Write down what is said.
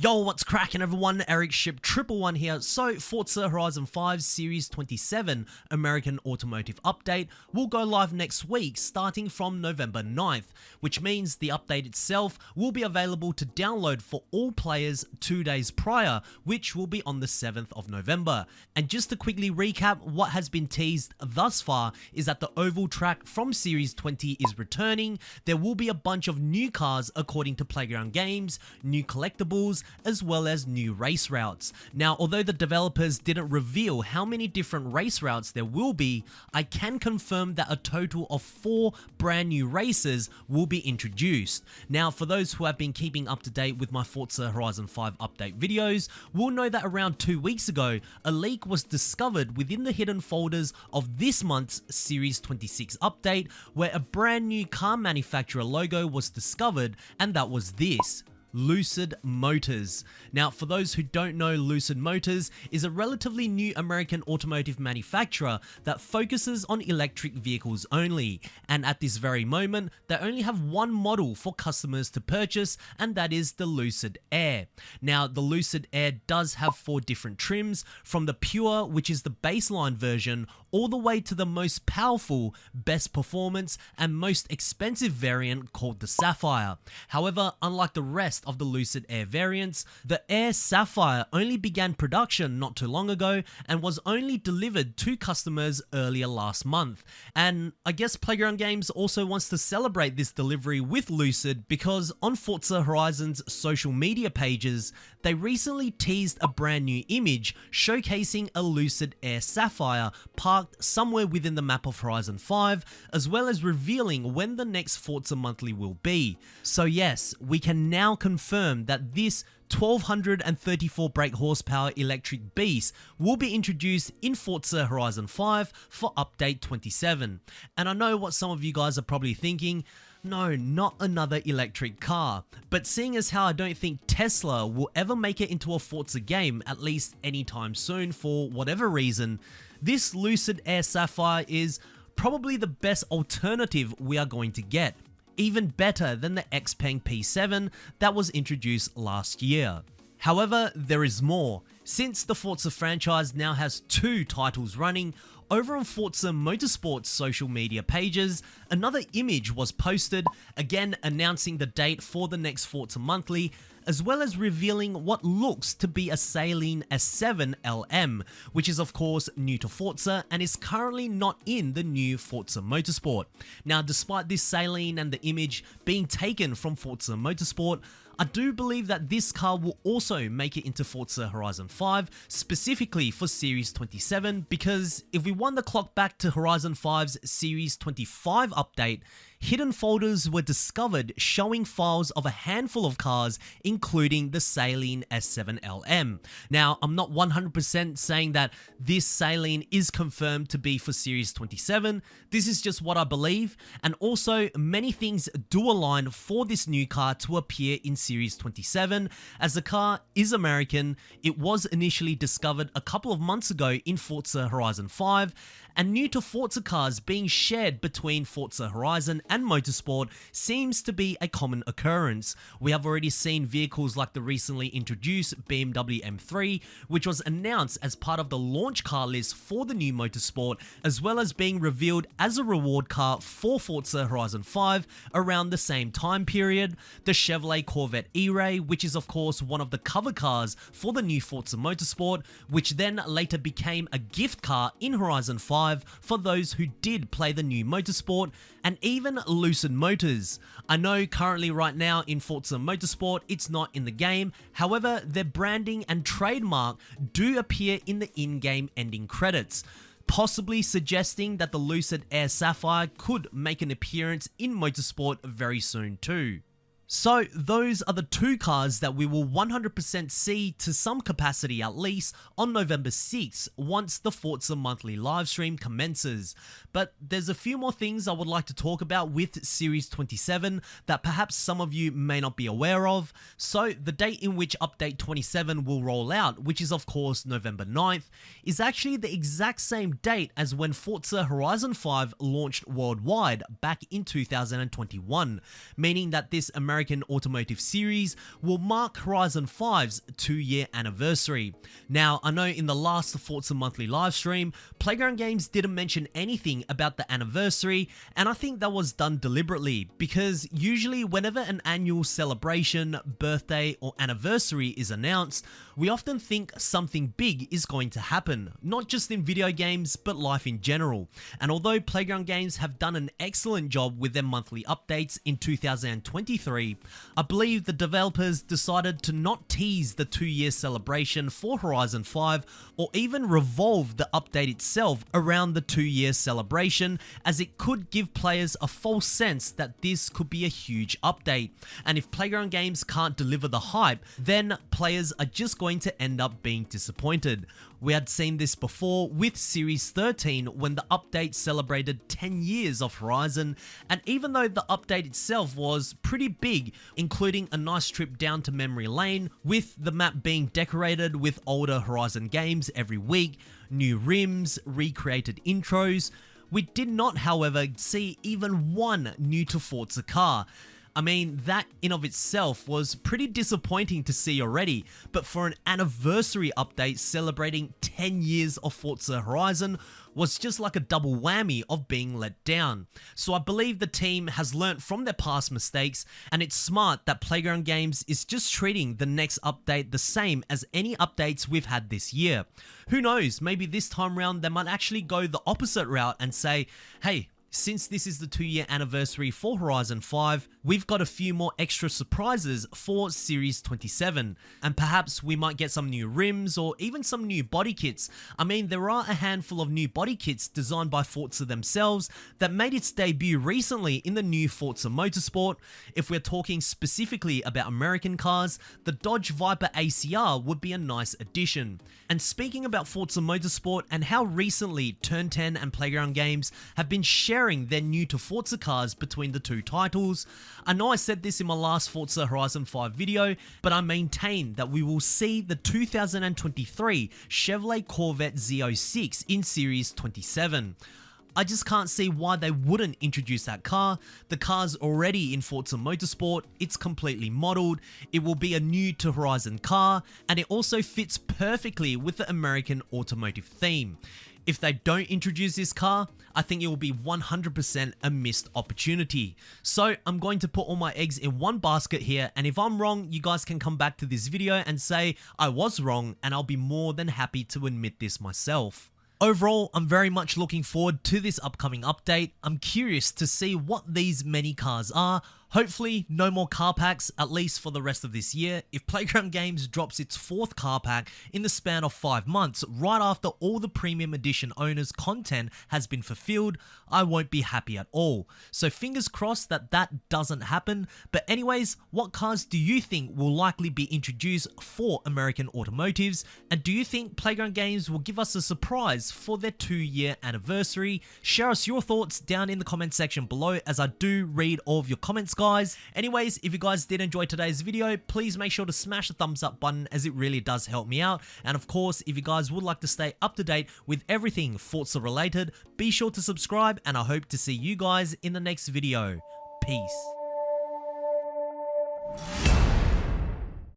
Yo, what's cracking everyone? Eric Ship 111 here. So, Forza Horizon 5 Series 27 American Automotive Update will go live next week starting from November 9th, which means the update itself will be available to download for all players 2 days prior, which will be on the 7th of November. And just to quickly recap, what has been teased thus far is that the oval track from Series 20 is returning. There will be a bunch of new cars according to Playground Games, new collectibles, as well as new race routes. Now, although the developers didn't reveal how many different race routes there will be, I can confirm that a total of 4 brand new races will be introduced. Now, for those who have been keeping up to date with my Forza Horizon 5 update videos, will know that around 2 weeks ago, a leak was discovered within the hidden folders of this month's Series 26 update, where a brand new car manufacturer logo was discovered, and that was this: Lucid Motors. Now, for those who don't know, Lucid Motors is a relatively new American automotive manufacturer that focuses on electric vehicles only, and at this very moment, they only have one model for customers to purchase, and that is the Lucid Air. Now, the Lucid Air does have 4 different trims, from the Pure, which is the baseline version, all the way to the most powerful, best performance, and most expensive variant called the Sapphire. However, unlike the rest of the Lucid Air variants, the Air Sapphire only began production not too long ago and was only delivered to customers earlier last month. And I guess Playground Games also wants to celebrate this delivery with Lucid, because on Forza Horizon's social media pages, they recently teased a brand new image showcasing a Lucid Air Sapphire parked somewhere within the map of Horizon 5, as well as revealing when the next Forza Monthly will be. So yes, we can now confirm that this 1234 brake horsepower electric beast will be introduced in Forza Horizon 5 for update 27. And I know what some of you guys are probably thinking: no, not another electric car. But seeing as how I don't think Tesla will ever make it into a Forza game, at least anytime soon for whatever reason, this Lucid Air Sapphire is probably the best alternative we are going to get. Even better than the Xpeng P7 that was introduced last year. However, there is more. Since the Forza franchise now has 2 titles running, over on Forza Motorsport's social media pages, another image was posted, again announcing the date for the next Forza Monthly, as well as revealing what looks to be a Saleen S7 LM, which is of course new to Forza and is currently not in the new Forza Motorsport. Now, despite this Saleen and the image being taken from Forza Motorsport, I do believe that this car will also make it into Forza Horizon 5, specifically for Series 27, because if we wind the clock back to Horizon 5's Series 25 update, hidden folders were discovered showing files of a handful of cars, including the Saleen S7 LM. Now, I'm not 100% saying that this Saleen is confirmed to be for Series 27, this is just what I believe, and also many things do align for this new car to appear in Series 27, as the car is American. It was initially discovered a couple of months ago in Forza Horizon 5, and new to Forza cars being shared between Forza Horizon and Motorsport seems to be a common occurrence. We have already seen vehicles like the recently introduced BMW M3, which was announced as part of the launch car list for the new Motorsport, as well as being revealed as a reward car for Forza Horizon 5 around the same time period. The Chevrolet Corvette E-Ray, which is of course one of the cover cars for the new Forza Motorsport, which then later became a gift car in Horizon 5 for those who did play the new Motorsport, and even Lucid Motors. I know currently right now in Forza Motorsport it's not in the game, however their branding and trademark do appear in the in-game ending credits, possibly suggesting that the Lucid Air Sapphire could make an appearance in Motorsport very soon too. So those are the 2 cars that we will 100% see to some capacity at least on November 6th once the Forza Monthly livestream commences. But there's a few more things I would like to talk about with Series 27 that perhaps some of you may not be aware of. So the date in which Update 27 will roll out, which is of course November 9th, is actually the exact same date as when Forza Horizon 5 launched worldwide back in 2021, meaning that this American American Automotive Series will mark Horizon 5's 2-year anniversary. Now, I know in the last Forza Monthly livestream, Playground Games didn't mention anything about the anniversary, and I think that was done deliberately, because usually whenever an annual celebration, birthday, or anniversary is announced, we often think something big is going to happen, not just in video games, but life in general. And although Playground Games have done an excellent job with their monthly updates in 2023, I believe the developers decided to not tease the 2-year celebration for Horizon 5 or even revolve the update itself around the 2-year celebration, as it could give players a false sense that this could be a huge update. And if Playground Games can't deliver the hype, then players are just going to end up being disappointed. We had seen this before with Series 13 when the update celebrated 10 years of Horizon, and even though the update itself was pretty big, including a nice trip down to memory lane, with the map being decorated with older Horizon games every week, new rims, recreated intros, we did not, however, see even one new to Forza car. I mean, that in of itself was pretty disappointing to see already, but for an anniversary update celebrating 10 years of Forza Horizon was just like a double whammy of being let down. So I believe the team has learnt from their past mistakes, and it's smart that Playground Games is just treating the next update the same as any updates we've had this year. Who knows, maybe this time round they might actually go the opposite route and say, hey, since this is the 2-year anniversary for Horizon 5, we've got a few more extra surprises for Series 27, and perhaps we might get some new rims or even some new body kits. I mean, there are a handful of new body kits designed by Forza themselves that made its debut recently in the new Forza Motorsport. If we're talking specifically about American cars, the Dodge Viper ACR would be a nice addition. And speaking about Forza Motorsport and how recently Turn 10 and Playground Games have been sharing their new to Forza cars between the two titles. I know I said this in my last Forza Horizon 5 video, but I maintain that we will see the 2023 Chevrolet Corvette Z06 in Series 27. I just can't see why they wouldn't introduce that car. The car's already in Forza Motorsport, it's completely modeled, it will be a new to Horizon car, and it also fits perfectly with the American automotive theme. If they don't introduce this car, I think it will be 100% a missed opportunity. So I'm going to put all my eggs in one basket here, and if I'm wrong, you guys can come back to this video and say I was wrong, and I'll be more than happy to admit this myself. Overall, I'm very much looking forward to this upcoming update. I'm curious to see what these many cars are. Hopefully, no more car packs, at least for the rest of this year. If Playground Games drops its 4th car pack in the span of 5 months, right after all the Premium Edition owners' content has been fulfilled, I won't be happy at all. So fingers crossed that that doesn't happen. But anyways, what cars do you think will likely be introduced for American Automotives? And do you think Playground Games will give us a surprise for their 2-year anniversary? Share us your thoughts down in the comment section below, as I do read all of your comments, guys. Anyways, if you guys did enjoy today's video, please make sure to smash the thumbs up button, as it really does help me out. And of course, if you guys would like to stay up to date with everything Forza related, be sure to subscribe, and I hope to see you guys in the next video. Peace.